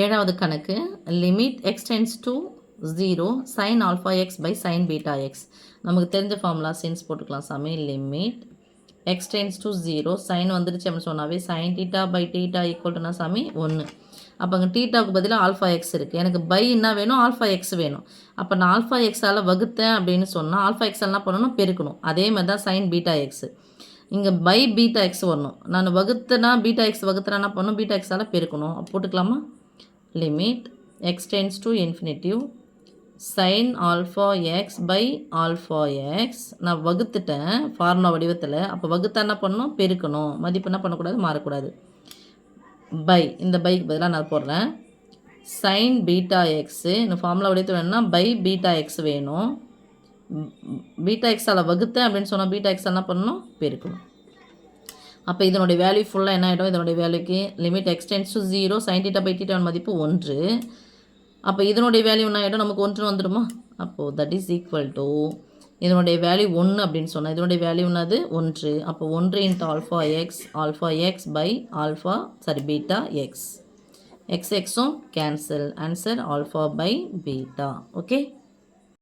ஏழாவது கணக்கு limit x tends to 0 sin alpha x by sin beta x. நமக்கு தெரிஞ்ச ஃபார்முலா சின்ஸ் போட்டுக்கலாம் சாமி. Limit x tends to 0 sine வந்துருச்சு அப்படின்னு சொன்னாவே சைன் டீட்டா பை டீட்டா ஈக்குவல்ட்டுனா சாமி 1. அப்போ அங்கே டீட்டாவுக்கு பதிலாக ஆல்ஃபா எக்ஸ் இருக்குது. எனக்கு பை என்ன வேணும், ஆல்ஃபா எக்ஸ் வேணும். அப்போ நான் ஆல்ஃபா எக்ஸால் வகுத்தேன் அப்படின்னு சொன்னால் ஆல்ஃபா எக்ஸால் என்ன பண்ணணும், பெருக்கணும். அதே மாதிரி தான் சைன் பீட்டா எக்ஸு. இங்கே பை பீட்டா எக்ஸ் வரணும். நான் வகுத்தனா பீட்டா எக்ஸ் வகுத்தனா என்ன பண்ணணும், பீட்டா எக்ஸால் பெருக்கணும். போட்டுக்கலாமா? Limit x tends to infinitive sine alpha x by alpha x. நான் வகுத்துட்டேன் ஃபார்முலா வடிவத்தில். அப்போ வகுத்தா என்ன பண்ணணும், பெருக்கணும். மதிப்பு என்ன பண்ணக்கூடாது, மாறக்கூடாது. பை, இந்த பைக்கு பதிலாக நான் போடுறேன் சைன் பீட்டா எக்ஸு. இந்த ஃபார்முலா வடிவத்தில் வேணும்னா பை பீட்டா எக்ஸ் வேணும். பீட்டா எக்ஸால் வகுத்தேன் அப்படின்னு சொன்னால் பீட்டா எக்ஸ் என்ன பண்ணணும், பெருக்கணும். அப்போ இதனுடைய வேல்யூ ஃபுல்லாக என்ன ஆகிடும், இதனுடைய வேல்யூக்கு limit x tends to 0 sine theta by theta மதிப்பு 1. அப்போ இதனுடைய வேல்யூ என்ன ஆகிடும், நமக்கு 1 வந்துடுமா? அப்போது தட் இஸ் ஈக்குவல் டு இதனுடைய வேல்யூ 1 அப்படின்னு சொன்னால் இதனுடைய வேல்யூ என்னது 1. அப்போ 1 into alpha x by beta x. எக்ஸும் cancel. Answer alpha by beta. Okay.